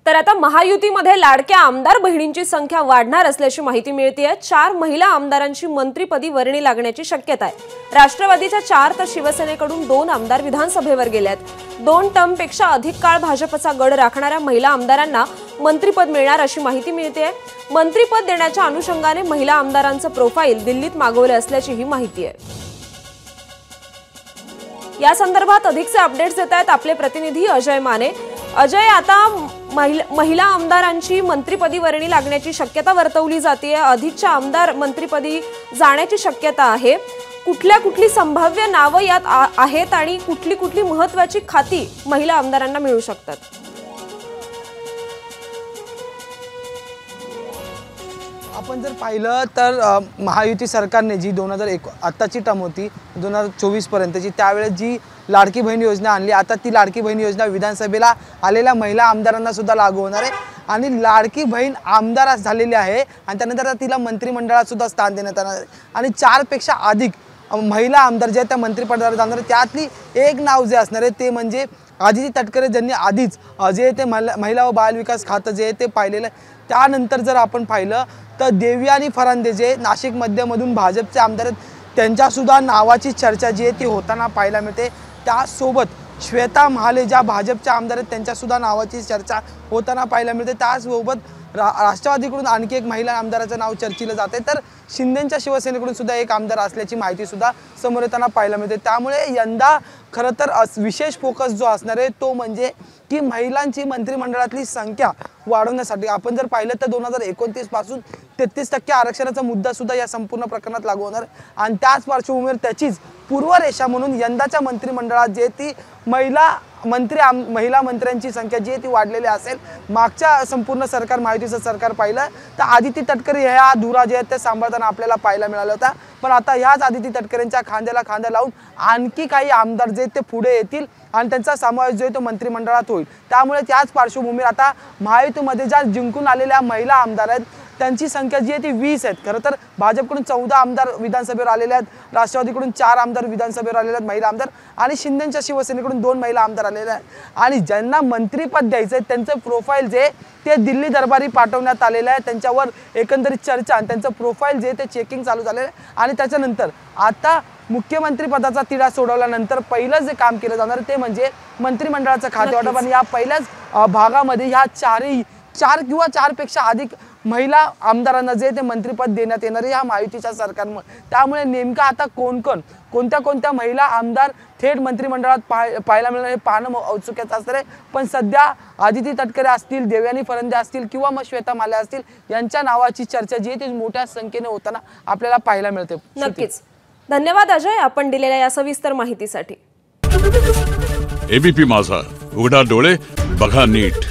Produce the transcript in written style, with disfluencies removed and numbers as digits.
तर आता महायुतीमध्ये लाडक्या आमदार बहिणींची संख्या वाढणार असल्याची माहिती मिळतेय। 4 महिला आमदारांची मंत्रिपदी वर्णी लागण्याची शक्यता आहे। राष्ट्रवादीच्या 4 तर शिवसेनेकडून 2 आमदार विधानसभेवर गेलेत। 2 टर्मपेक्षा अधिक काळ भाजपचा गड राखणाऱ्या महिला आमदारांना मंत्रिपद मिळणार अशी माहिती मिळतेय। मंत्रिपद देण्याच्या अनुषंगाने महिला आमदारांचं प्रोफाईल दिल्लीत मागवले असल्याची ही माहिती आहे। या संदर्भात अधिकचे अपडेट्स देत आहेत आपले प्रतिनिधी अजय माने। अजय, आता महिला आमदारांची मंत्रिपदी वर्णी लागण्याची शक्यता वर्तवली जाते। अधिकच्या आमदार मंत्रिपदी जाण्याची शक्यता आहे। कुठली संभाव्य नावं यात आहेत आणि कुठली महत्त्वाची खाती महिला आमदारांना मिळू शकतात? आपण जर पाहिलं तर महायुती सरकारने जी आत्ताची टर्म होती 2024 पर्यंतची, त्यावेळेस जी लाडकी बहीण योजना आणली, आता ती लाडकी बहीण योजना विधानसभेला आलेल्या महिला आमदारांना सुद्धा लागू होणार आहे आणि लाडकी बहीण आमदार झालेली आहे आणि त्यानंतर तिला मंत्रिमंडळात सुद्धा स्थान देण्यात येणार आहे आणि 4 पेक्षा अधिक महिला आमदार जे त्या मंत्रिपदावर जाणार, त्यातली एक नाव जे असणार आहे ते म्हणजे आदिती तटकरे, ज्यांनी आधीच जे ते महिला व बाल विकास खातं जे ते पाहिलेलं आहे। त्यानंतर जर आपण पाहिलं तर देवयानी फरांदे जे नाशिक मध्यमधून भाजपचे आमदार आहेत, त्यांच्यासुद्धा नावाची चर्चा जी आहे ती होताना पाहायला मिळते। त्यासोबत श्वेता महाले ज्या भाजपच्या आमदार आहेत त्यांच्यासुद्धा नावाची चर्चा होताना पाहायला मिळते। त्यासोबत राष्ट्रवादीकडून आणखी एक महिला आमदाराचं नाव चर्चिलं जाते, तर शिंदेंच्या शिवसेनेकडून सुद्धा एक आमदार असल्याची माहिती सुद्धा समोर येताना पाहायला मिळते। त्यामुळे यंदा खरं तर विशेष फोकस जो असणार आहे तो म्हणजे की महिलांची मंत्रिमंडळातली संख्या वाढवण्यासाठी। आपण जर पाहिलं तर 2029 पासून 33% आरक्षणाचा मुद्दा सुद्धा या संपूर्ण प्रकरणात लागू होणार आणि त्याच पार्श्वभूमीवर त्याचीच पूर्वरेषा म्हणून यंदाच्या मंत्रिमंडळात जे ती महिला मंत्र्यांची संख्या जी ती वाढलेली असेल। मागच्या संपूर्ण सरकार महायुतीचं सरकार पाहिलं तर आदिती तटकरे ह्या धुरा जे आहेत ते सांभाळताना आपल्याला पाहायला मिळाला होता, पण आता ह्याच आदिती तटकरेंच्या खांद्याला खांदा लावून आणखी काही आमदार जे ते पुढे येतील आणि त्यांचा समावेश जो आहे तो मंत्रिमंडळात होईल। त्यामुळे त्याच पार्श्वभूमीवर आता महायुतीमध्ये ज्या जिंकून आलेल्या महिला आमदार आहेत त्यांची संख्या जी आहे ती 20 आहेत। खरं तर भाजपकडून 14 आमदार विधानसभेवर आलेले आहेत, राष्ट्रवादीकडून 4 आमदार विधानसभेवर आलेले आहेत महिला आमदार आणि शिंदेंच्या शिवसेनेकडून 2 महिला आमदार आलेले आहेत आणि ज्यांना मंत्रिपद द्यायचं आहे त्यांचं प्रोफाईल जे ते दिल्ली दरबारी पाठवण्यात आलेलं आहे। त्यांच्यावर एकंदरीत चर्चा आणि त्यांचं प्रोफाईल जे ते चेकिंग चालू झालेलं आहे आणि त्याच्यानंतर आता मुख्यमंत्री पदाचा तिढा सोडवल्यानंतर पहिलं जे काम केलं जाणार ते म्हणजे मंत्रिमंडळाचं खातेवाटप आणि या पहिल्याच भागामध्ये ह्या 4 किंवा 4 पेक्षा अधिक महिला आमदारांना जे ते मंत्रिपद देण्यात येणार या महायुतीच्या सरकारमुळे। त्यामुळे नेमका आता कोणत्या महिला आमदार थेट मंत्रिमंडळात पाहायला मिळणार हे पाहणं औत्सुक्याचं असणार आहे। पण सध्या आदिती तटकरे असतील, देवयानी फरांदे असतील किंवा मग श्वेता महाले असतील यांच्या नावाची चर्चा जी ती मोठ्या संख्येने होताना आपल्याला पाहायला मिळते। नक्कीच धन्यवाद अजय, आपण दिलेल्या या सविस्तर माहितीसाठी। एबीपी माझा, उघडा डोळे बघा नीट।